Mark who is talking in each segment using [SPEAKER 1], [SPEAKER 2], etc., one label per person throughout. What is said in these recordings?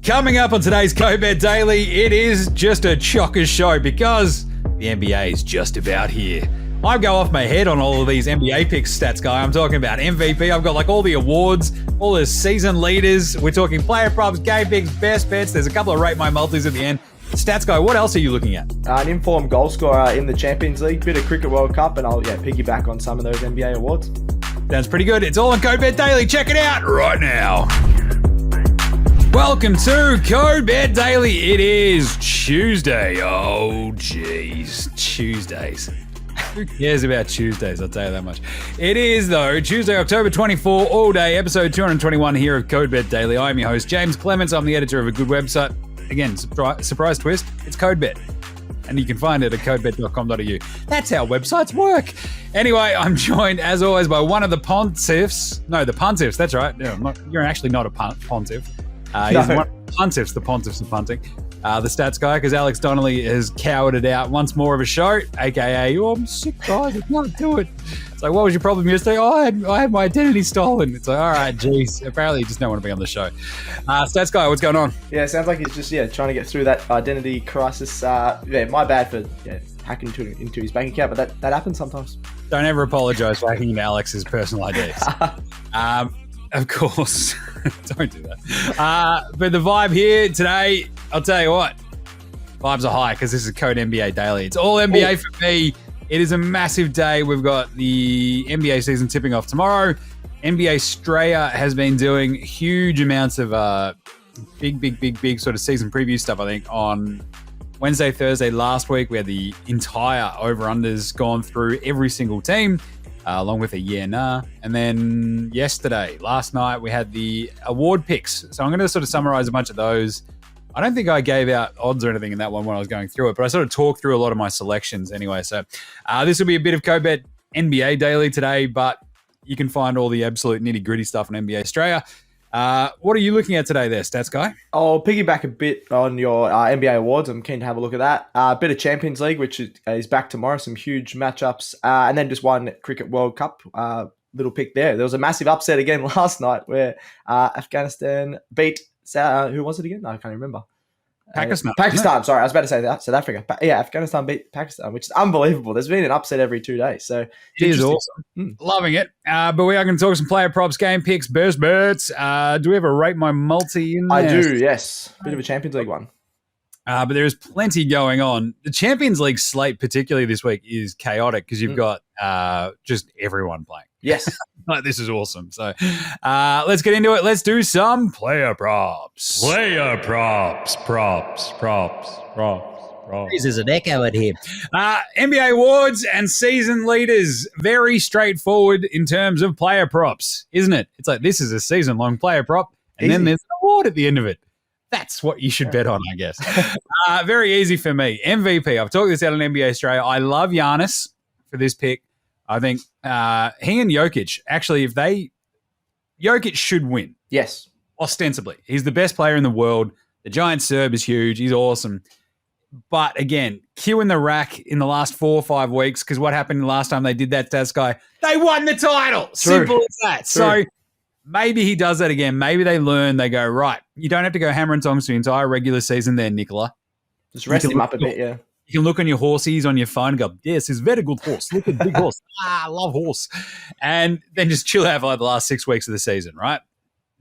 [SPEAKER 1] Coming up on today's Co-Bet Daily, it is just a chocker show because the NBA is just about here. I go off my head on all of these NBA picks, stats guy. I'm talking about MVP. I've got like all the awards, all the season leaders. We're talking player props, game picks, best bets. There's a couple of rate my multis at the end. Stats guy, what else are you looking at?
[SPEAKER 2] An informed goal scorer in the Champions League, bit of Cricket World Cup, and I'll piggyback on some of those NBA awards.
[SPEAKER 1] Sounds pretty good. It's all on Co-Bet Daily. Check it out right now. Welcome to Co-Bet Daily. It is Tuesday. Oh, jeez. Tuesdays. Who cares about Tuesdays? I'll tell you that much. It is, though, Tuesday, October 24, all day, episode 221 here of Co-Bet Daily. I'm your host, Jaymz Clements. I'm the editor of a good website. Again, surprise twist, it's CodeBet. And you can find it at codebet.com.au. That's how websites work. Anyway, I'm joined, as always, by one of the pontiffs. No, the pontiffs, that's right. You're actually not a pontiff. He's one of the pontiffs of punting. The stats guy, because Alex Donnelly has cowered it out once more of a show, a.k.a. Oh, I'm sick, guys, I can't do it. It's like, what was your problem yesterday? Oh, I had my identity stolen. It's like, all right, geez. Apparently you just don't want to be on the show. Stats guy, what's going on?
[SPEAKER 2] Yeah, sounds like he's just trying to get through that identity crisis. My bad for hacking into his bank account, but that happens sometimes.
[SPEAKER 1] Don't ever apologise for hacking into Alex's personal IDs. Of course. Don't do that. But the vibe here today, I'll tell you what, vibes are high because this is Code NBA Daily. It's all NBA for me. It is a massive day. We've got the NBA season tipping off tomorrow. NBA Australia has been doing huge amounts of big sort of season preview stuff, I think, on Wednesday, Thursday last week. We had the entire over-unders gone through every single team. Along with a and then last night, we had the award picks. So I'm going to sort of summarize a bunch of those. I don't think I gave out odds or anything in that one when I was going through it, but I sort of talked through a lot of my selections anyway. So this will be a bit of Co-Bet NBA Daily today, but you can find all the absolute nitty-gritty stuff on NBA Australia. What are you looking at today there, Stats Guy?
[SPEAKER 2] I'll piggyback a bit on your NBA awards. I'm keen to have a look at that. A bit of Champions League, which is back tomorrow. Some huge matchups. And then just one Cricket World Cup little pick there. There was a massive upset again last night where Afghanistan beat, who was it again? No, I can't remember. Pakistan, sorry. I was about to say that. South Africa. Afghanistan beat Pakistan, which is unbelievable. There's been an upset every 2 days. So
[SPEAKER 1] it is awesome. Loving it. But we are going to talk some player props, game picks, best bets. Do we have a rate my multi in there?
[SPEAKER 2] I do, yes. Bit of a Champions League one.
[SPEAKER 1] But there is plenty going on. The Champions League slate, particularly this week, is chaotic because you've got just everyone playing.
[SPEAKER 2] Yes.
[SPEAKER 1] This is awesome. So let's get into it. Let's do some player props.
[SPEAKER 3] Player props.
[SPEAKER 4] This is an echo in here.
[SPEAKER 1] NBA awards and season leaders. Very straightforward in terms of player props, isn't it? It's like this is a season-long player prop, and then there's an award at the end of it. That's what you should bet on, I guess. Very easy for me. MVP. I've talked this out on NBA Australia. I love Giannis for this pick. I think he and Jokic, actually, Jokic should win.
[SPEAKER 2] Yes.
[SPEAKER 1] Ostensibly. He's the best player in the world. The giant Serb is huge. He's awesome. But again, Q in the rack in the last 4 or 5 weeks, because what happened the last time they did that, Stats Guy? They won the title. True. Simple as that. True. So maybe he does that again. Maybe they learn. They go, right, you don't have to go hammer and tongs for the entire regular season there, Nicola.
[SPEAKER 2] Just rest him up a bit, yeah.
[SPEAKER 1] You can look on your horsies on your phone and go, yes, it's a very good horse. Look at big horse. I love horse. And then just chill out for like the last 6 weeks of the season, right?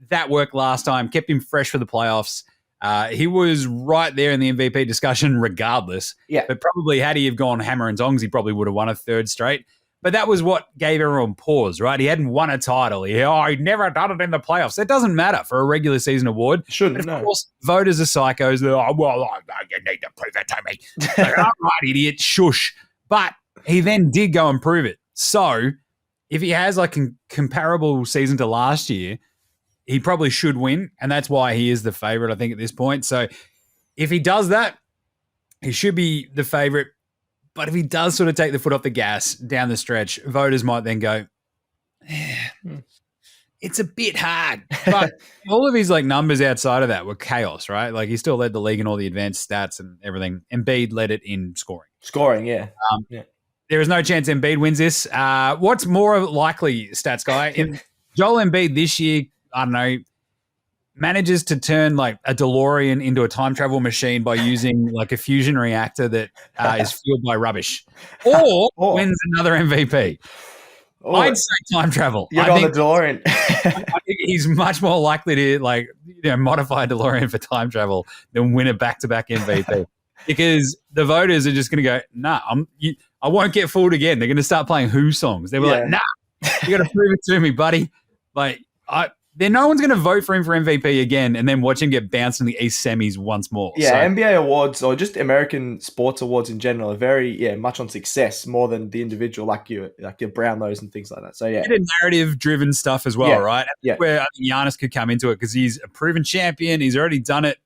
[SPEAKER 1] That worked last time, kept him fresh for the playoffs. He was right there in the MVP discussion regardless.
[SPEAKER 2] Yeah.
[SPEAKER 1] But probably had he have gone hammer and tongs, he probably would have won a third straight. But that was what gave everyone pause, right? He hadn't won a title. He'd never done it in the playoffs. It doesn't matter for a regular season award.
[SPEAKER 2] Shouldn't,
[SPEAKER 1] Of course, voters are psychos. They're like, you need to prove it to me. Like, all right, idiot, shush. But he then did go and prove it. So if he has like a comparable season to last year, he probably should win. And that's why he is the favorite, I think, at this point. So if he does that, he should be the favorite. But if he does sort of take the foot off the gas down the stretch, voters might then go, it's a bit hard. But all of his like numbers outside of that were chaos, right? Like he still led the league in all the advanced stats and everything. Embiid led it in scoring.
[SPEAKER 2] Yeah.
[SPEAKER 1] There is no chance Embiid wins this. What's more likely, Stats Guy? Joel Embiid this year, I don't know, manages to turn like a DeLorean into a time travel machine by using like a fusion reactor that is fueled by rubbish, or wins another MVP. I'd say time travel.
[SPEAKER 2] You're on the DeLorean.
[SPEAKER 1] I think he's much more likely to modify DeLorean for time travel than win a back-to-back MVP. Because the voters are just going to go, nah, I won't get fooled again. They're going to start playing Who songs. They were like, nah, you got to prove it to me, buddy. Like, no one's going to vote for him for MVP again and then watch him get bounced in the East semis once more.
[SPEAKER 2] Yeah, so, NBA awards or just American sports awards in general are very, much on success more than the individual, like your Brownlows and things like that. So, yeah.
[SPEAKER 1] Narrative-driven stuff as well, right?
[SPEAKER 2] Yeah.
[SPEAKER 1] Where I think Giannis could come into it because he's a proven champion. He's already done it.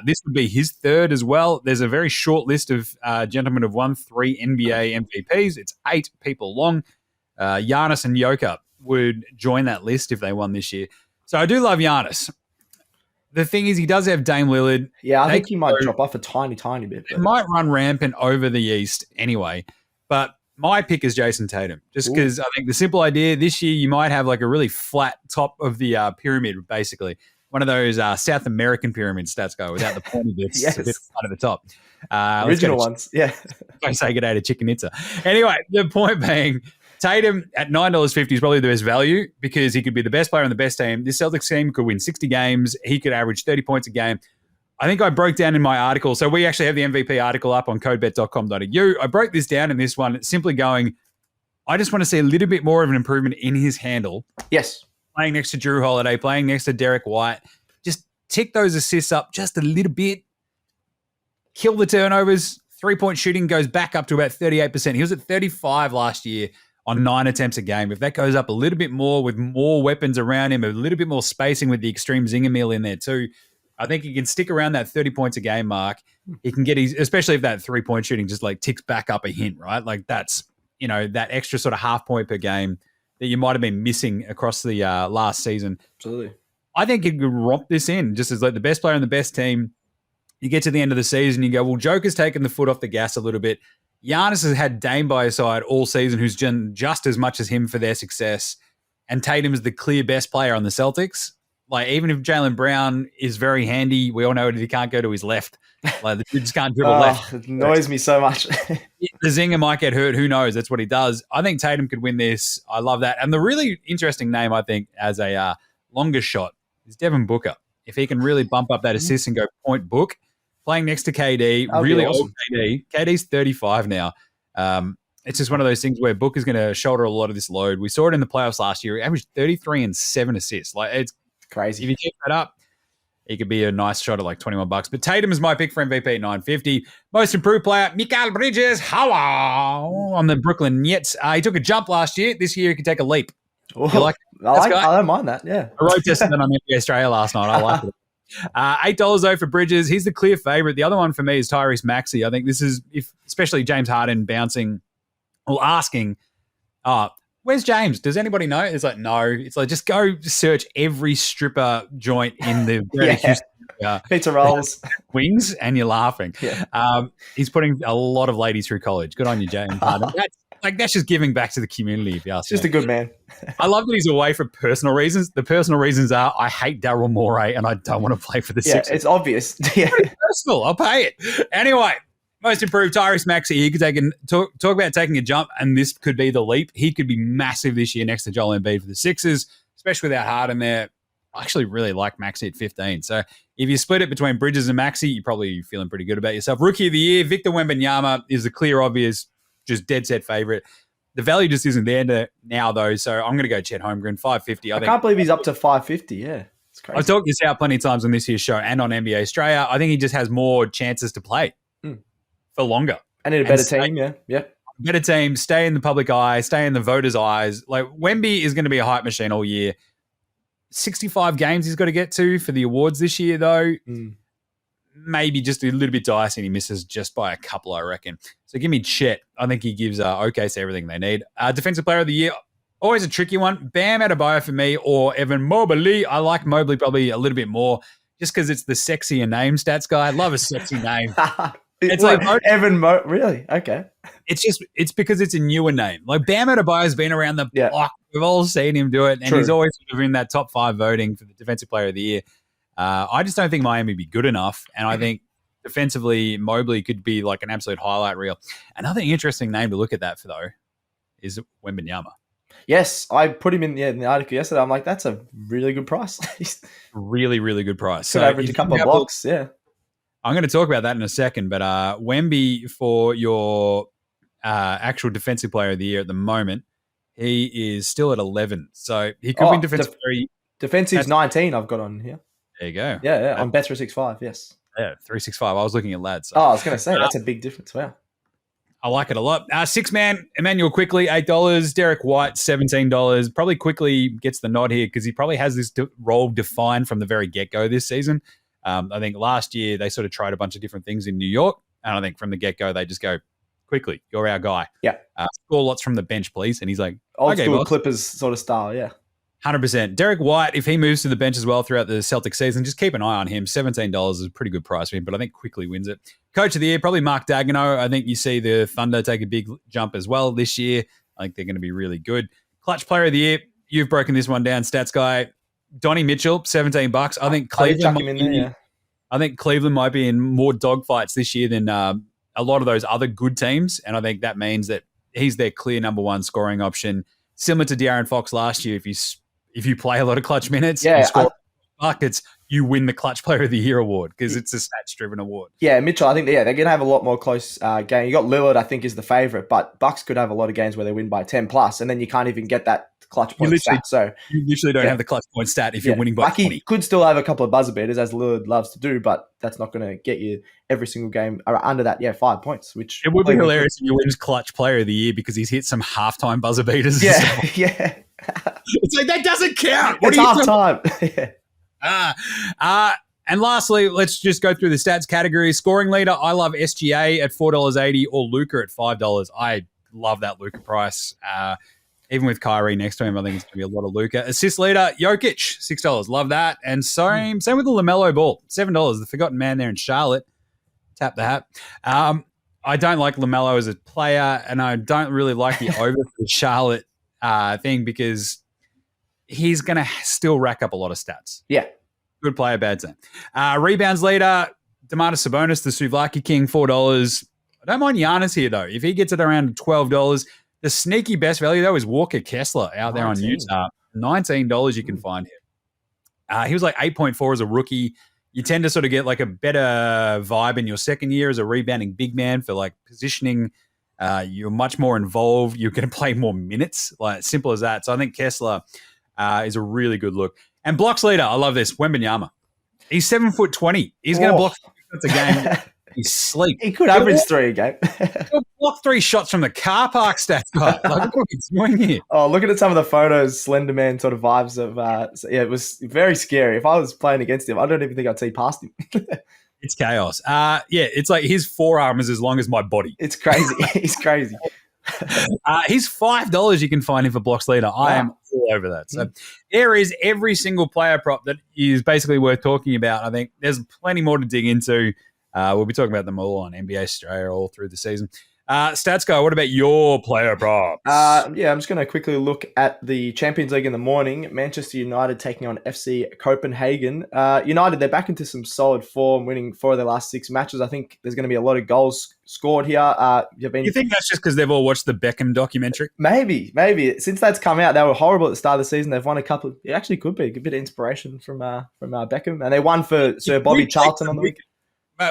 [SPEAKER 1] This would be his third as well. There's a very short list of gentlemen who've won 3 NBA MVPs. It's 8 people long. Giannis and Jokic would join that list if they won this year. So I do love Giannis. The thing is, he does have Dame Lillard.
[SPEAKER 2] Yeah, I think he might drop off a tiny, tiny bit.
[SPEAKER 1] It might run rampant over the East anyway. But my pick is Jayson Tatum, just because I think the simple idea this year you might have like a really flat top of the pyramid, basically. One of those South American pyramid stats go without the pointy bits.
[SPEAKER 2] Yes.
[SPEAKER 1] A bit flat at the top.
[SPEAKER 2] Original ones, yeah.
[SPEAKER 1] I say good day to Chicken Itza. Anyway, the point being, Tatum at $9.50 is probably the best value because he could be the best player on the best team. This Celtics team could win 60 games. He could average 30 points a game. I think I broke down in my article. So we actually have the MVP article up on codebet.com.au. I broke this down in this one, simply going, I just want to see a little bit more of an improvement in his handle.
[SPEAKER 2] Yes.
[SPEAKER 1] Playing next to Drew Holiday, playing next to Derek White. Just tick those assists up just a little bit. Kill the turnovers. 3-point shooting goes back up to about 38%. He was at 35 last year on 9 attempts a game. If that goes up a little bit more with more weapons around him, a little bit more spacing with the extreme zinger meal in there too, I think he can stick around that 30 points a game mark. He can get his, especially if that 3-point shooting just like ticks back up a hint, right? Like that's, that extra sort of half point per game that you might have been missing across the last season.
[SPEAKER 2] Absolutely.
[SPEAKER 1] I think he could romp this in just as like the best player on the best team. You get to the end of the season, you go, well, Joker's taken the foot off the gas a little bit. Giannis has had Dame by his side all season, who's done just as much as him for their success. And Tatum is the clear best player on the Celtics. Like, even if Jaylen Brown is very handy, we all know that he can't go to his left. Like, the dude just can't dribble left.
[SPEAKER 2] It annoys me so much.
[SPEAKER 1] The zinger might get hurt. Who knows? That's what he does. I think Tatum could win this. I love that. And the really interesting name, I think, as a longer shot is Devin Booker. If he can really bump up that assist and go point book, playing next to KD, really awesome. Old KD. KD's 35 now. It's just one of those things where Booker's going to shoulder a lot of this load. We saw it in the playoffs last year. He averaged 33 and 7 assists. Like, it's
[SPEAKER 2] crazy.
[SPEAKER 1] If you keep that up, he could be a nice shot at like $21. But Tatum is my pick for MVP at $9.50. Most improved player, Mikal Bridges. How on the Brooklyn Nets. He took a jump last year. This year he could take a leap.
[SPEAKER 2] I don't mind that, yeah.
[SPEAKER 1] I road tested that on NBA Australia last night. I like it. $8 though for Bridges. He's the clear favorite. The other one for me is Tyrese Maxey. I think this is, especially James Harden bouncing or asking, where's James? Does anybody know? It's like, no. It's like, just go search every stripper joint in the Houston,
[SPEAKER 2] pizza rolls,
[SPEAKER 1] wings, and you're laughing.
[SPEAKER 2] Yeah.
[SPEAKER 1] He's putting a lot of ladies through college. Good on you, James Harden. That's just giving back to the community, if you ask me.
[SPEAKER 2] Just a good man.
[SPEAKER 1] I love that he's away for personal reasons. The personal reasons are I hate Daryl Morey and I don't want to play for the Sixers.
[SPEAKER 2] It's obvious. Yeah.
[SPEAKER 1] Personal. I'll pay it. Anyway, most improved Tyrese Maxey. He could talk about taking a jump, and this could be the leap. He could be massive this year next to Joel Embiid for the Sixers, especially without Harden there. I actually really like Maxey at 15. So if you split it between Bridges and Maxey, you're probably feeling pretty good about yourself. Rookie of the year, Victor Wembanyama is the clear, obvious, just dead set favorite. The value just isn't there now, though, so I'm going to go Chet Holmgren, $5.50.
[SPEAKER 2] I can't believe he's up to $5.50, yeah. It's crazy.
[SPEAKER 1] I've talked this out plenty of times on this year's show and on NBA Australia. I think he just has more chances to play for longer.
[SPEAKER 2] And in a better team, yeah.
[SPEAKER 1] Better team, stay in the public eye, stay in the voters' eyes. Like, Wemby is going to be a hype machine all year. 65 games he's got to get to for the awards this year, though. Maybe just a little bit dicey and he misses just by a couple, I reckon. So give me Chet. I think he gives OKC everything they need. Defensive player of the year, always a tricky one. Bam Adebayo for me, or Evan Mobley. I like Mobley probably a little bit more just because it's the sexier name, stats guy. I love a sexy name.
[SPEAKER 2] It's like really? Okay.
[SPEAKER 1] It's because it's a newer name. Like Bam Adebayo's been around the block. We've all seen him do it, and he's always sort of in that top 5 voting for the defensive player of the year. I just don't think Miami would be good enough. And I think defensively, Mobley could be like an absolute highlight reel. Another interesting name to look at that for, though, is Wembanyama.
[SPEAKER 2] Yes, I put him in the article yesterday. I'm like, that's a really good price.
[SPEAKER 1] Really, really good price.
[SPEAKER 2] Could average a couple of blocks, yeah.
[SPEAKER 1] I'm going to talk about that in a second, but Wemby, for your actual defensive player of the year at the moment, he is still at 11. So he could win defensive player.
[SPEAKER 2] Defensive 19 I've got on here.
[SPEAKER 1] There you go.
[SPEAKER 2] Yeah, on Bet365, yes.
[SPEAKER 1] Yeah, 365. I was looking at lads. So.
[SPEAKER 2] I was going to say, that's a big difference. Wow.
[SPEAKER 1] I like it a lot. Six-man, Emmanuel Quickly, $8. Derek White, $17. Probably Quickly gets the nod here because he probably has this role defined from the very get-go this season. I think last year they sort of tried a bunch of different things in New York, and I think from the get-go they just go, Quickly, you're our guy.
[SPEAKER 2] Yeah.
[SPEAKER 1] Score lots from the bench, please. And he's like,
[SPEAKER 2] old
[SPEAKER 1] okay,
[SPEAKER 2] school
[SPEAKER 1] boss.
[SPEAKER 2] Clippers sort of style, yeah.
[SPEAKER 1] 100%. Derek White, if he moves to the bench as well throughout the Celtic season, just keep an eye on him. $17 is a pretty good price for him, but I think Quickly wins it. Coach of the year, probably Mark Daigneault. I think you see the Thunder take a big jump as well this year. I think they're going to be really good. Clutch player of the year, you've broken this one down, stats guy. Donnie Mitchell, $17. I think Cleveland might be in more dogfights this year than a lot of those other good teams, and I think that means that he's their clear number one scoring option. Similar to De'Aaron Fox last year, if you play a lot of clutch minutes, you score buckets, you win the Clutch Player of the Year award because it's a stats-driven award.
[SPEAKER 2] Yeah, Mitchell, I think they're going to have a lot more close game. You got Lillard, I think, is the favourite, but Bucks could have a lot of games where they win by 10 plus, and then you can't even get that clutch point stat. So
[SPEAKER 1] you literally don't have the clutch point stat if you're winning by 20.
[SPEAKER 2] He could still have a couple of buzzer beaters, as Lillard loves to do, but that's not going to get you every single game under that, 5 points. Which
[SPEAKER 1] it would be hilarious if you win Clutch Player of the Year because he's hit some halftime buzzer beaters.
[SPEAKER 2] Yeah.
[SPEAKER 1] It's like, that doesn't count.
[SPEAKER 2] It's halftime.
[SPEAKER 1] And lastly, let's just go through the stats category. Scoring leader, I love SGA at $4.80 or Luka at $5. I love that Luka price. Even with Kyrie next to him, I think it's going to be a lot of Luka. Assist leader, Jokic, $6. Love that. And same with the LaMelo Ball, $7. The forgotten man there in Charlotte. Tap the hat. I don't like LaMelo as a player, and I don't really like the over for the Charlotte thing because he's going to still rack up a lot of stats.
[SPEAKER 2] Yeah.
[SPEAKER 1] Good player, bad team. Rebounds leader, Domantas Sabonis, the Souvlaki King, $4. I don't mind Giannis here, though. If he gets it around $12, the sneaky best value, though, is Walker Kessler out there on Utah. $19 you can find him. He was like 8.4 as a rookie. You tend to sort of get like a better vibe in your second year as a rebounding big man for like positioning. You're much more involved. You're going to play more minutes, like simple as that. So I think Kessler is a really good look. And blocks leader, I love this, Wembanyama. He's 7'20". He's going to block a game. He's sleep.
[SPEAKER 2] He could average 3 a game.
[SPEAKER 1] He'll block 3 shots from the car park stats guy. Like, what are you doing here?
[SPEAKER 2] Oh, looking at some of the photos, Slender Man sort of vibes of. It was very scary. If I was playing against him, I don't even think I'd see past him.
[SPEAKER 1] It's chaos. It's like his forearm is as long as my body.
[SPEAKER 2] It's crazy. He's crazy.
[SPEAKER 1] He's $5 you can find him for blocks leader. I am all over that. So there is every single player prop that is basically worth talking about. I think there's plenty more to dig into. We'll be talking about them all on NBA Australia all through the season. Stats guy, what about your player props?
[SPEAKER 2] I'm just going to quickly look at the Champions League in the morning. Manchester United taking on FC Copenhagen. United, they're back into some solid form, winning 4 of their last 6 matches. I think there's going to be a lot of goals scored here.
[SPEAKER 1] You think that's just because they've all watched the Beckham documentary?
[SPEAKER 2] Maybe. Since that's come out, they were horrible at the start of the season. They've won a couple. It actually could be a bit of inspiration from Beckham. And they won for Sir Bobby Charlton on the weekend.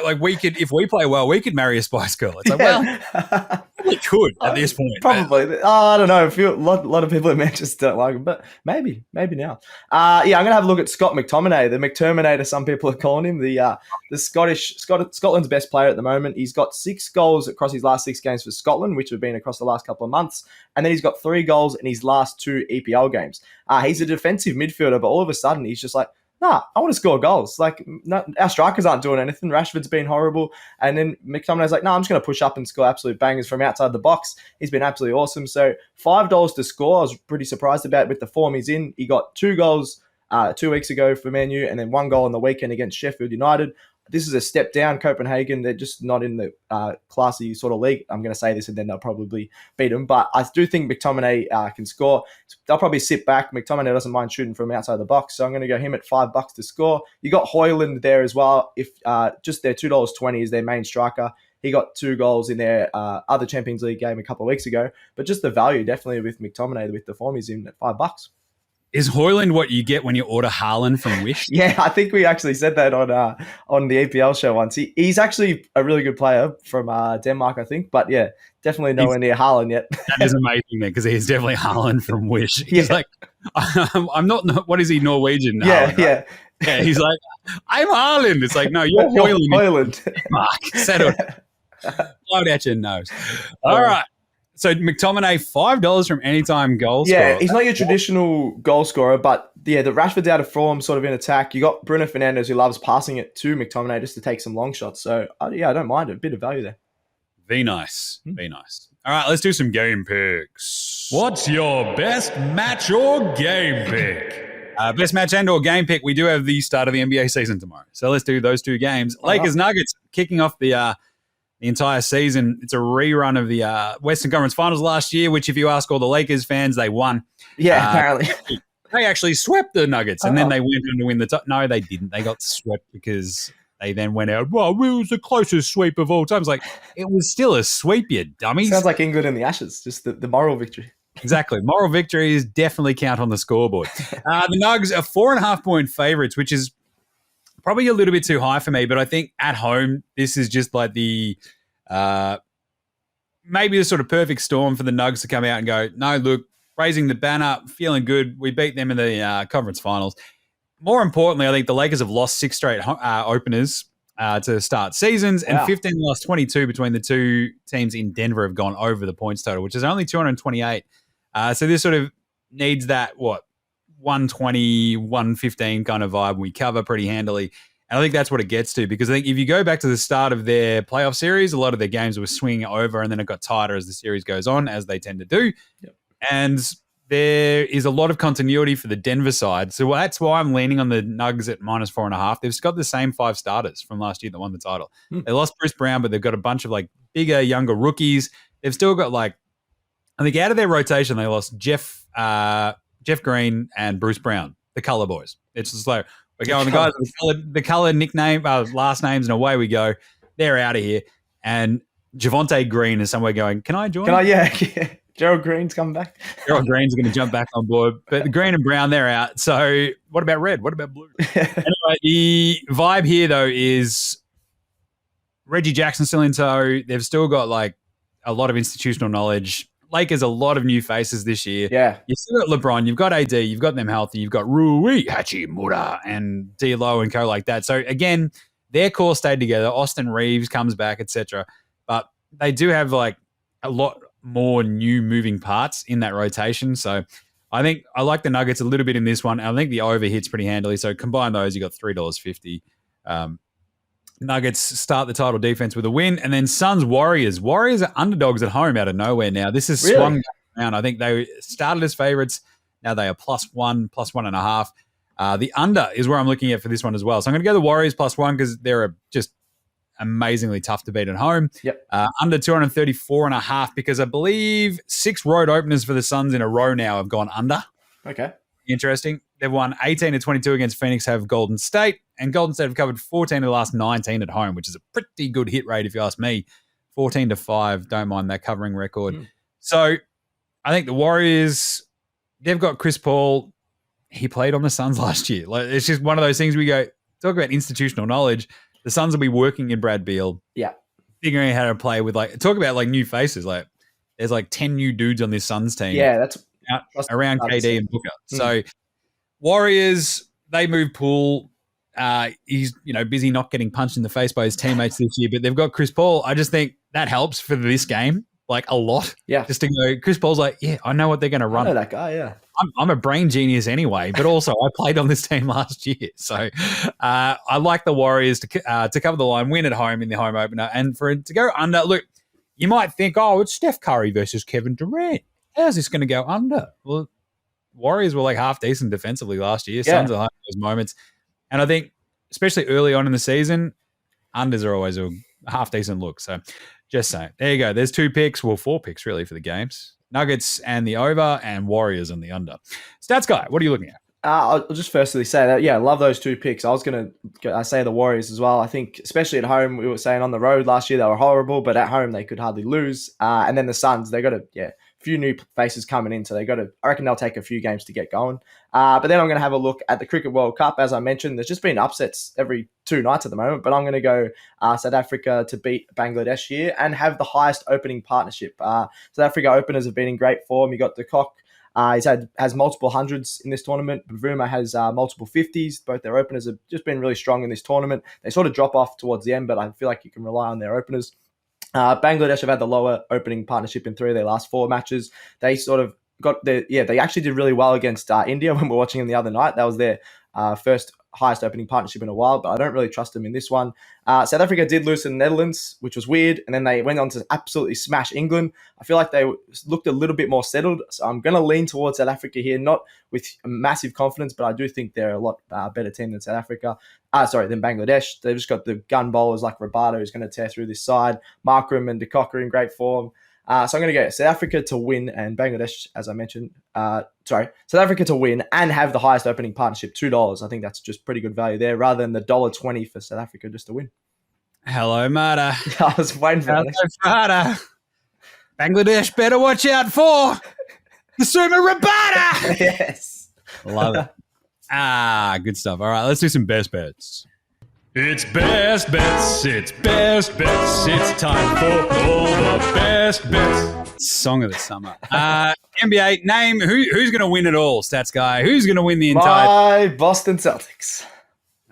[SPEAKER 1] Like if we play well, we could marry a Spice Girl. It's like, well, we could at this point.
[SPEAKER 2] Probably. I don't know. A lot of people in Manchester don't like him, but maybe now. I'm going to have a look at Scott McTominay, the McTerminator, some people are calling him, the Scotland's best player at the moment. He's got 6 goals across his last 6 games for Scotland, which have been across the last couple of months, and then he's got 3 goals in his last 2 EPL games. He's a defensive midfielder, but all of a sudden he's just like, I want to score goals. Like, our strikers aren't doing anything. Rashford's been horrible. And then McTominay's like, I'm just going to push up and score absolute bangers from outside the box. He's been absolutely awesome. So $5 to score, I was pretty surprised about with the form he's in. He got 2 goals 2 weeks ago for Man U and then 1 goal on the weekend against Sheffield United. this is a step down. Copenhagen, they're just not in the classy sort of league. I'm going to say this and then they'll probably beat them. But I do think McTominay can score. They'll probably sit back. McTominay doesn't mind shooting from outside the box. So I'm going to go him at $5 to score. You got Højlund there as well. If just their $2.20 is their main striker. He got 2 goals in their other Champions League game a couple of weeks ago. But just the value definitely with McTominay, with the form he's in at $5.
[SPEAKER 1] Is Højlund what you get when you order Haaland from Wish?
[SPEAKER 2] Yeah, I think we actually said that on the EPL show once. He's actually a really good player from Denmark, I think. But yeah, definitely nowhere near Haaland yet.
[SPEAKER 1] That is amazing, man, because he's definitely Haaland from Wish. He's like, I'm not, what is he, Norwegian?
[SPEAKER 2] Yeah,
[SPEAKER 1] Haaland,
[SPEAKER 2] yeah.
[SPEAKER 1] Right? Yeah, he's like, I'm Haaland. It's like, no, you're Højlund. Mark, settle. Blow it out your nose. All right. So McTominay, $5 from anytime goal scorer.
[SPEAKER 2] Yeah, he's not your traditional goal scorer, but yeah, the Rashford's out of form, sort of in attack. You got Bruno Fernandes who loves passing it to McTominay just to take some long shots. So yeah, I don't mind it. A bit of value there.
[SPEAKER 1] Be nice. Be nice. All right, let's do some game picks.
[SPEAKER 3] What's your best match or game pick?
[SPEAKER 1] Best match and or game pick. We do have the start of the NBA season tomorrow. So let's do those 2 games. Lakers Nuggets kicking off the entire season. It's a rerun of the Western Conference Finals last year, which if you ask all the Lakers fans, they won.
[SPEAKER 2] Yeah, apparently.
[SPEAKER 1] They actually swept the Nuggets, and then they went on to win the top. No, they didn't. They got swept because they then went out, well, it was the closest sweep of all time. It's like, it was still a sweep, you dummies.
[SPEAKER 2] Sounds like England in the Ashes, just the moral victory.
[SPEAKER 1] Exactly. Moral victories definitely count on the scoreboard. The Nugs are 4.5-point favorites, which is probably a little bit too high for me, but I think at home, this is just like the maybe the sort of perfect storm for the Nugs to come out and go, no, look, raising the banner, feeling good. We beat them in the conference finals. More importantly, I think the Lakers have lost 6 straight openers to start seasons, and 15 lost 22 between the 2 teams in Denver have gone over the points total, which is only 228. So this sort of needs that, 120, 115 kind of vibe. We cover pretty handily. And I think that's what it gets to, because I think if you go back to the start of their playoff series, a lot of their games were swinging over and then it got tighter as the series goes on, as they tend to do. Yep. And there is a lot of continuity for the Denver side. So that's why I'm leaning on the Nugs at -4.5. They've got the same 5 starters from last year that won the title. They lost Bruce Brown, but they've got a bunch of like bigger, younger rookies. They've still got I think out of their rotation, they lost Jeff Green and Bruce Brown, the color boys. It's just like, we're going, the guys with the color nickname, last names, and away we go. They're out of here. And Javonte Green is somewhere going, can I join?
[SPEAKER 2] Yeah. Gerald Green's coming back.
[SPEAKER 1] Gerald Green's going to jump back on board. But the green and brown, they're out. So what about red? What about blue? Anyway, the vibe here, though, is Reggie Jackson still in tow. They've still got a lot of institutional knowledge. Lakers, a lot of new faces this year.
[SPEAKER 2] Yeah.
[SPEAKER 1] You've still got LeBron, you've got AD, you've got them healthy, you've got Rui Hachimura and D'Lo and co like that. So again, their core stayed together. Austin Reeves comes back, etc. But they do have a lot more new moving parts in that rotation. So I think I like the Nuggets a little bit in this one. I think the over hits pretty handily. So combine those, you got $3.50. Nuggets start the title defense with a win, and then Suns Warriors. Warriors are underdogs at home out of nowhere now. This is swung around. I think they started as favorites. Now they are +1, +1.5. The under is where I'm looking at for this one as well. So I'm going to go the Warriors +1 because they're just amazingly tough to beat at home.
[SPEAKER 2] Yep.
[SPEAKER 1] Under 234.5 because I believe 6 road openers for the Suns in a row now have gone under.
[SPEAKER 2] Okay.
[SPEAKER 1] Interesting. They've won 18-22 against Phoenix, have Golden State, and Golden State have covered 14 of the last 19 at home, which is a pretty good hit rate if you ask me. 14-5, don't mind that covering record. So I think the Warriors, they've got Chris Paul. He played on the Suns last year. It's just one of those things we go, talk about institutional knowledge. The Suns will be working in Brad Beal.
[SPEAKER 2] Yeah.
[SPEAKER 1] Figuring out how to play with talk about new faces. There's 10 new dudes on this Suns team.
[SPEAKER 2] Yeah, that's
[SPEAKER 1] around KD and Booker. So Warriors, they move Poole. He's busy not getting punched in the face by his teammates this year, but they've got Chris Paul. I just think that helps for this game a lot.
[SPEAKER 2] Yeah,
[SPEAKER 1] just to go. Chris Paul's I know what they're going to run.
[SPEAKER 2] I know that guy. Yeah,
[SPEAKER 1] I'm a brain genius anyway, but also I played on this team last year, so I like the Warriors to cover the line, win at home in the home opener, and for it to go under. Look, you might think, it's Steph Curry versus Kevin Durant. How's this going to go under? Well, Warriors were half decent defensively last year. Suns are having those moments. And I think, especially early on in the season, unders are always a half decent look. So just saying. There you go. There's 2 picks. Well, 4 picks really for the games. Nuggets and the over and Warriors and the under. Stats guy, what are you looking at?
[SPEAKER 2] I'll just firstly say that, I love those 2 picks. I was going to say the Warriors as well. I think, especially at home, we were saying on the road last year they were horrible, but at home they could hardly lose. And then the Suns, they got a few new faces coming in, so I reckon they'll take a few games to get going. But then I'm going to have a look at the Cricket World Cup. As I mentioned, there's just been upsets every 2 nights at the moment, but I'm going to go South Africa to beat Bangladesh here and have the highest opening partnership. South Africa openers have been in great form. You got the Cock. Has multiple hundreds in this tournament. Bavuma has multiple 50s. Both their openers have just been really strong in this tournament. They sort of drop off towards the end, but I feel like you can rely on their openers. Bangladesh have had the lower opening partnership in 3 of their last 4 matches. They sort of they actually did really well against India when we were watching them the other night. That was their first highest opening partnership in a while, but I don't really trust them in this one. South Africa did lose to the Netherlands, which was weird, and then they went on to absolutely smash England. I feel like they looked a little bit more settled, so I'm going to lean towards South Africa here, not with massive confidence, but I do think they're a lot better team than than Bangladesh. They've just got the gun bowlers like Rabada, who's going to tear through this side. Markram and De Kock are in great form. So I'm going to go South Africa to win and Bangladesh, as I mentioned. South Africa to win and have the highest opening partnership, $2. I think that's just pretty good value there, rather than the $1.20 for South Africa just to win.
[SPEAKER 1] Hello, Mata.
[SPEAKER 2] I was waiting for that.
[SPEAKER 1] Mata. Bangladesh better watch out for the Suma Rabada.
[SPEAKER 2] Yes.
[SPEAKER 1] Love it. Good stuff. All right, let's do some best bets.
[SPEAKER 3] It's best bets. It's best bets. It's time for all the best bets.
[SPEAKER 1] Song of the summer. NBA, name who's going to win it all, Stats Guy. Who's going to win the entire...
[SPEAKER 2] My Boston Celtics.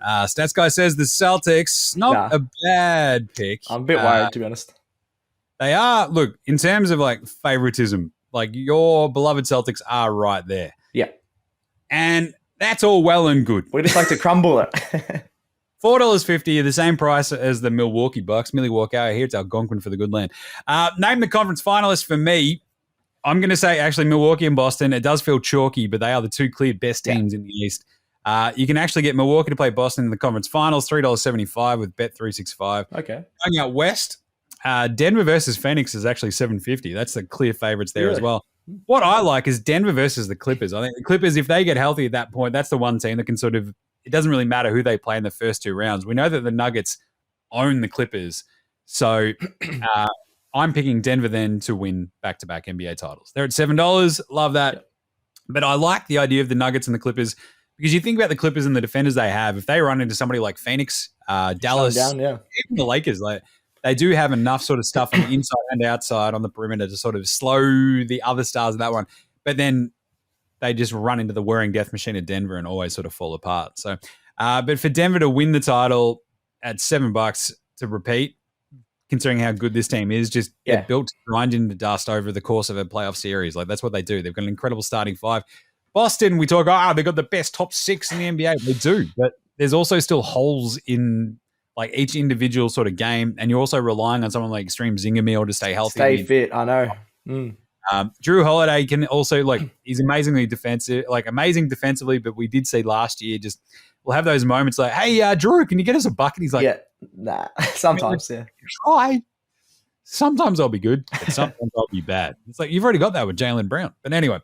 [SPEAKER 1] Stats Guy says the Celtics. Not a bad pick.
[SPEAKER 2] I'm a bit worried, to be honest.
[SPEAKER 1] They are, look, in terms of like favoritism, like your beloved Celtics are right there.
[SPEAKER 2] Yeah.
[SPEAKER 1] And that's all well and good.
[SPEAKER 2] We just like to crumble it.
[SPEAKER 1] $4.50, the same price as the Milwaukee Bucks. Millie Walkout here. It's Algonquin for the good land. Name the conference finalists for me. I'm going to say actually Milwaukee and Boston. It does feel chalky, but they are the 2 clear best teams in the East. You can actually get Milwaukee to play Boston in the conference finals, $3.75 with Bet365.
[SPEAKER 2] Okay.
[SPEAKER 1] Going out west, Denver versus Phoenix is actually $7.50. That's the clear favorites there as well. What I like is Denver versus the Clippers. I think the Clippers, if they get healthy at that point, that's the one team that can sort of, it doesn't really matter who they play in the first 2 rounds. We know that the Nuggets own the Clippers. So I'm picking Denver then to win back-to-back NBA titles. They're at $7. Love that. Yep. But I like the idea of the Nuggets and the Clippers because you think about the Clippers and the defenders they have. If they run into somebody like Phoenix, Dallas, even the Lakers, like they do have enough sort of stuff on the inside and outside on the perimeter to sort of slow the other stars of that one. But then they just run into the whirring death machine of Denver and always sort of fall apart. So, but for Denver to win the title at $7 to repeat, considering how good this team is, just they're built to grind into dust over the course of a playoff series. Like that's what they do. They've got an incredible starting 5. Boston, we talk, they've got the best top 6 in the NBA. They do, but there's also still holes in like each individual sort of game. And you're also relying on someone like Extreme Zingamil to stay healthy.
[SPEAKER 2] Stay fit, I know.
[SPEAKER 1] Drew Holiday can also he's amazing defensively, but we did see last year we'll have those moments like, hey, Drew, can you get us a bucket? He's like,
[SPEAKER 2] sometimes,
[SPEAKER 1] try. Sometimes I'll be good, but sometimes I'll be bad. It's like, you've already got that with Jaylen Brown. But anyway,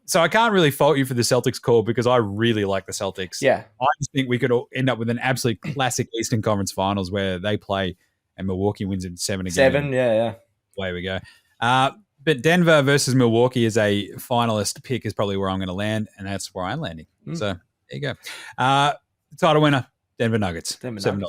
[SPEAKER 1] so I can't really fault you for the Celtics call because I really like the Celtics.
[SPEAKER 2] Yeah.
[SPEAKER 1] I just think we could end up with an absolute classic Eastern Conference Finals where they play and Milwaukee wins in 7 again.
[SPEAKER 2] 7, yeah.
[SPEAKER 1] Away we go. But Denver versus Milwaukee as a finalist pick is probably where I'm going to land, and that's where I'm landing. So there you go. Title winner, Denver Nuggets, $7.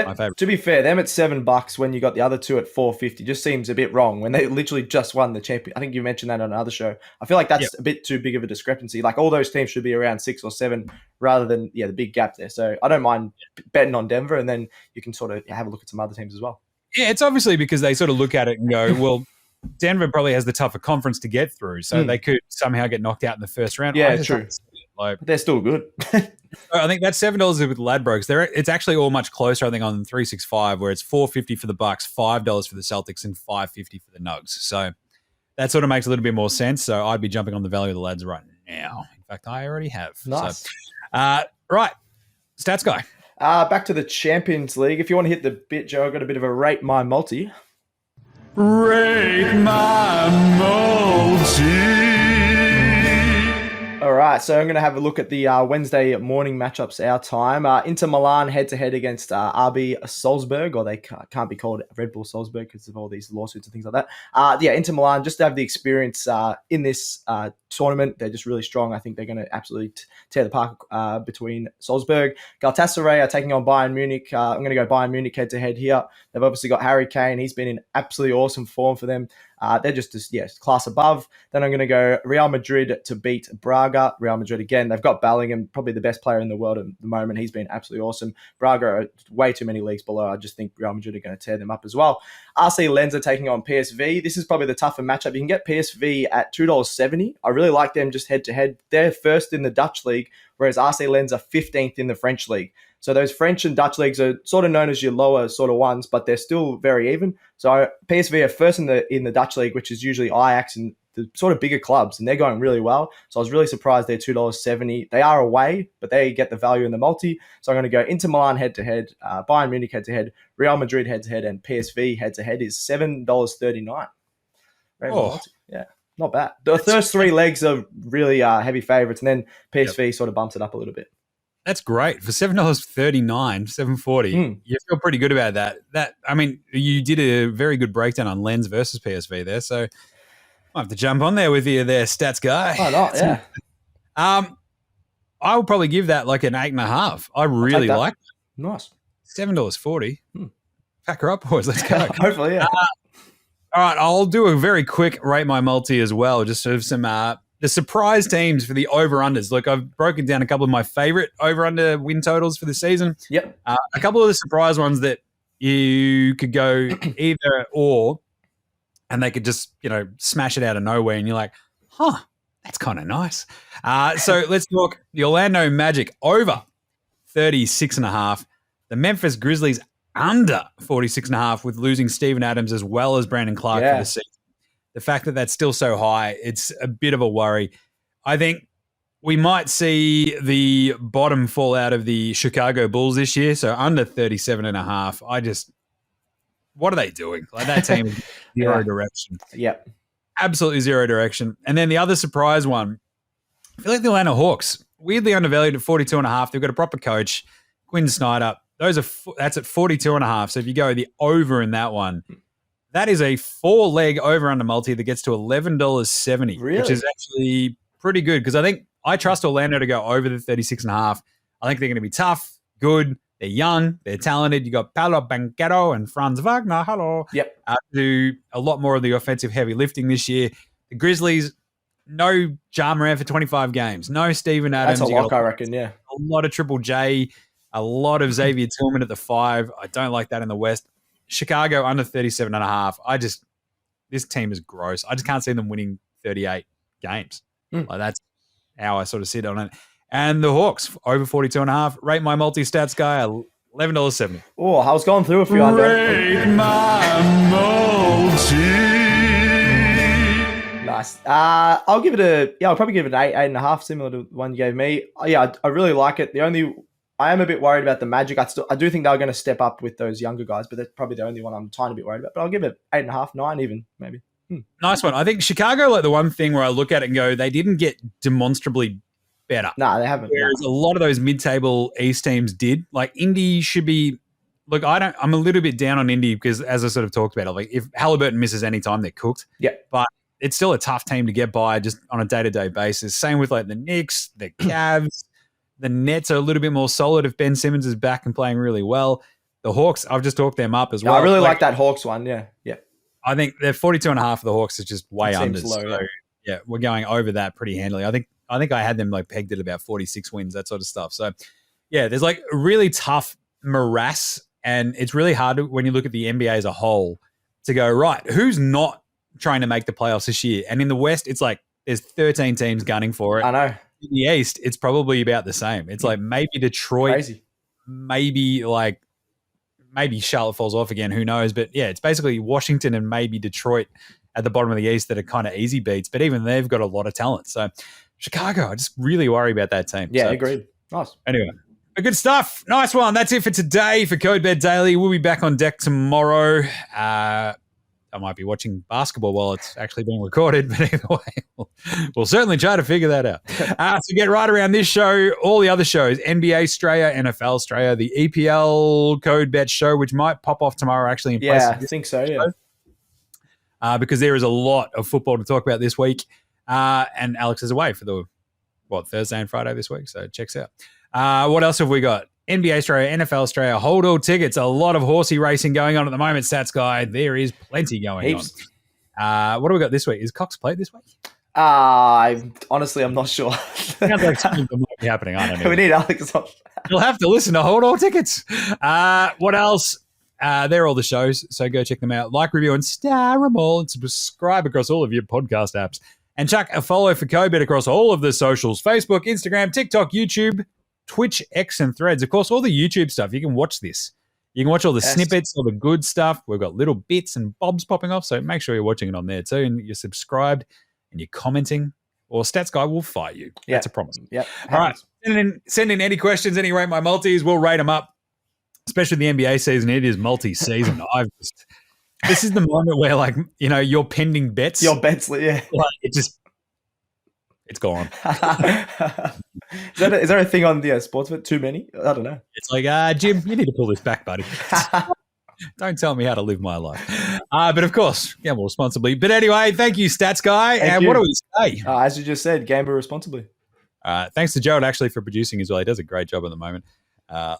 [SPEAKER 1] My favorite.
[SPEAKER 2] To be fair, them at $7 when you got the other 2 at $4.50 just seems a bit wrong when they literally just won the champion. I think you mentioned that on another show. I feel like that's a bit too big of a discrepancy. Like all those teams should be around 6 or 7 rather than the big gap there. So I don't mind betting on Denver, and then you can sort of have a look at some other teams as well.
[SPEAKER 1] Yeah, it's obviously because they sort of look at it and go, well, Denver probably has the tougher conference to get through, so they could somehow get knocked out in the first round.
[SPEAKER 2] Yeah, true. They're still good.
[SPEAKER 1] I think that's $7 with Ladbrokes. It's actually all much closer, I think, on 365, where it's $4.50 for the Bucks, $5 for the Celtics, and $5.50 for the Nugs. So that sort of makes a little bit more sense. So I'd be jumping on the value of the Lads right now. In fact, I already have.
[SPEAKER 2] Nice.
[SPEAKER 1] So, right, Stats Guy.
[SPEAKER 2] Back to the Champions League. If you want to hit the bit, Joe, I've got a bit of a rate my multi.
[SPEAKER 3] Rate my multi.
[SPEAKER 2] All right, so I'm going to have a look at the Wednesday morning matchups our time. Inter Milan head-to-head against RB Salzburg, or they can't be called Red Bull Salzburg because of all these lawsuits and things like that. Inter Milan, just to have the experience in this tournament, they're just really strong. I think they're going to absolutely tear the park between Salzburg. Galatasaray are taking on Bayern Munich. I'm going to go Bayern Munich head-to-head here. They've obviously got Harry Kane. He's been in absolutely awesome form for them. They're just class above. Then I'm going to go Real Madrid to beat Braga. Real Madrid again. They've got Bellingham, probably the best player in the world at the moment. He's been absolutely awesome. Braga are way too many leagues below. I just think Real Madrid are going to tear them up as well. RC Lens are taking on PSV. This is probably the tougher matchup. You can get PSV at $2.70. I really like them just head-to-head. They're first in the Dutch league, whereas RC Lens are 15th in the French league. So those French and Dutch leagues are sort of known as your lower sort of ones, but they're still very even. So PSV are first in the Dutch league, which is usually Ajax and the sort of bigger clubs, and they're going really well. So I was really surprised they're $2.70. They are away, but they get the value in the multi. So I'm going to go Inter Milan head-to-head, Bayern Munich head-to-head, Real Madrid head-to-head, and PSV head-to-head is $7.39. Yeah, not bad. The first three legs are really heavy favourites, and then PSV sort of bumps it up a little bit.
[SPEAKER 1] That's great. For $7.39, $7.40, you feel pretty good about that. You did a very good breakdown on Lens versus PSV there, so I have to jump on there with you there, stats guy.
[SPEAKER 2] Why not? Yeah.
[SPEAKER 1] I would probably give that like an 8.5. I really like it.
[SPEAKER 2] Nice.
[SPEAKER 1] $7.40. Pack her up, boys. Let's go.
[SPEAKER 2] Hopefully, yeah.
[SPEAKER 1] All right, I'll do a very quick rate my multi as well, just sort of some the surprise teams for the over-unders. Look, I've broken down a couple of my favorite over-under win totals for the season.
[SPEAKER 2] Yep.
[SPEAKER 1] A couple of the surprise ones that you could go either or, and they could just, smash it out of nowhere, and you're like, that's kind of nice. So let's talk the Orlando Magic over 36.5. The Memphis Grizzlies under 46.5 with losing Steven Adams as well as Brandon Clark for the season. The fact that that's still so high, it's a bit of a worry. I think we might see the bottom fall out of the Chicago Bulls this year, so under 37.5. What are they doing? Like, that team is zero direction.
[SPEAKER 2] Yep.
[SPEAKER 1] Absolutely zero direction. And then the other surprise one, I feel like the Atlanta Hawks, weirdly undervalued at 42.5. They've got a proper coach, Quinn Snyder. That's at 42.5. So if you go the over in that one, that is a 4-leg over-under multi that gets to $11.70, which is actually pretty good because I think I trust Orlando to go over the 36.5. I think they're going to be tough, good, they're young, they're talented. You got Paolo Banchero and Franz Wagner,
[SPEAKER 2] Yep.
[SPEAKER 1] Do a lot more of the offensive heavy lifting this year. The Grizzlies, no Ja Morant for 25 games, no Steven Adams.
[SPEAKER 2] That's a lock, I reckon, yeah.
[SPEAKER 1] A lot of Triple J, a lot of Xavier Tillman at the 5. I don't like that in the West. Chicago under 37.5. This team is gross. I just can't see them winning 38 games. Like, that's how I sort of sit on it. And the Hawks over 42.5. Rate my multi-stats guy $11.70.
[SPEAKER 2] Oh, I was going through a few under.
[SPEAKER 3] Rate my multi.
[SPEAKER 2] Nice. I'll give it I'll probably give it an 8.5, similar to the one you gave me. I really like it. I am a bit worried about the Magic. I do think they're going to step up with those younger guys, but that's probably the only one I'm a tiny bit worried about. But I'll give it 8.5, 9 even, maybe.
[SPEAKER 1] Nice one. I think Chicago, like the one thing where I look at it and go, they didn't get demonstrably better.
[SPEAKER 2] No, they haven't.
[SPEAKER 1] Whereas a lot of those mid-table East teams did. Like, Indy should be... Look, I'm a little bit down on Indy because, as I sort of talked about, like, if Halliburton misses any time, they're cooked.
[SPEAKER 2] Yeah.
[SPEAKER 1] But it's still a tough team to get by just on a day-to-day basis. Same with, like, the Knicks, the Cavs. The Nets are a little bit more solid if Ben Simmons is back and playing really well. The Hawks, I've just talked them up as well.
[SPEAKER 2] I really like that Hawks one, yeah.
[SPEAKER 1] I think they're 42.5 for the Hawks is just way under.
[SPEAKER 2] Low,
[SPEAKER 1] so, yeah, we're going over that pretty handily. I think I had them like pegged at about 46 wins, that sort of stuff. So, yeah, there's like a really tough morass, and it's really hard when you look at the NBA as a whole to go, right, who's not trying to make the playoffs this year? And in the West, it's like there's 13 teams gunning for it.
[SPEAKER 2] I know.
[SPEAKER 1] In the East, it's probably about the same. It's like maybe Detroit,
[SPEAKER 2] Crazy.
[SPEAKER 1] maybe Charlotte falls off again. Who knows? But yeah, it's basically Washington and maybe Detroit at the bottom of the East that are kind of easy beats. But even they've got a lot of talent. So Chicago, I just really worry about that team.
[SPEAKER 2] Yeah,
[SPEAKER 1] so,
[SPEAKER 2] agreed. Nice.
[SPEAKER 1] Anyway, But good stuff. Nice one. That's it for today for Code Bet Daily. We'll be back on deck tomorrow. I might be watching basketball while it's actually being recorded, but either way, we'll certainly try to figure that out. So get right around this show, all the other shows, NBA Australia, NFL Australia, the EPL Code Bet show, which might pop off tomorrow actually in place.
[SPEAKER 2] Yeah, I think so, yeah.
[SPEAKER 1] Because there is a lot of football to talk about this week. And Alex is away for the, Thursday and Friday this week, so checks out. What else have we got? NBA Australia, NFL Australia, hold all tickets. A lot of horsey racing going on at the moment, Stats Guy. There is plenty going on. What do we got this week? Is Cox played this week?
[SPEAKER 2] Honestly, I'm not sure.
[SPEAKER 1] Sounds like something that might be happening. I don't know.
[SPEAKER 2] We need Alex on.
[SPEAKER 1] You'll have to listen to Hold All Tickets. What else? They're all the shows, so go check them out. Like, review, and star them all, and subscribe across all of your podcast apps. And chuck a follow for CodeBet across all of the socials: Facebook, Instagram, TikTok, YouTube, Twitch, X, and Threads. Of course, all the YouTube stuff. You can watch this. You can watch all the snippets, all the good stuff. We've got little bits and bobs popping off, so make sure you're watching it on there too, and you're subscribed and you're commenting, or Stats Guy will fight you. That's a promise.
[SPEAKER 2] Yep.
[SPEAKER 1] All right. Send in any questions, any Rate My Multis. We'll rate them up, especially the NBA season. It is multi-season. This is the moment where, your pending bets.
[SPEAKER 2] Your bets, yeah.
[SPEAKER 1] It's gone.
[SPEAKER 2] Is there a thing on the sports bet? Too many? I don't know.
[SPEAKER 1] It's like, Jim, you need to pull this back, buddy. Don't tell me how to live my life. But of course, gamble responsibly. But anyway, thank you, Stats Guy.
[SPEAKER 2] Thank
[SPEAKER 1] and
[SPEAKER 2] you.
[SPEAKER 1] What do we say?
[SPEAKER 2] As you just said, gamble responsibly.
[SPEAKER 1] Thanks to Gerald actually for producing as well. He does a great job at the moment.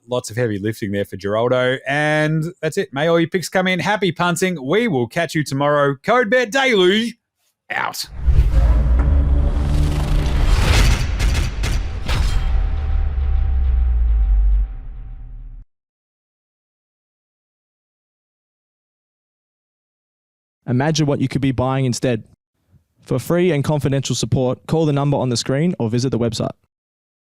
[SPEAKER 1] Lots of heavy lifting there for Geraldo. And that's it. May all your picks come in. Happy punting. We will catch you tomorrow. Code Bet Daily out.
[SPEAKER 5] Imagine what you could be buying instead. For free and confidential support, call the number on the screen or visit the website.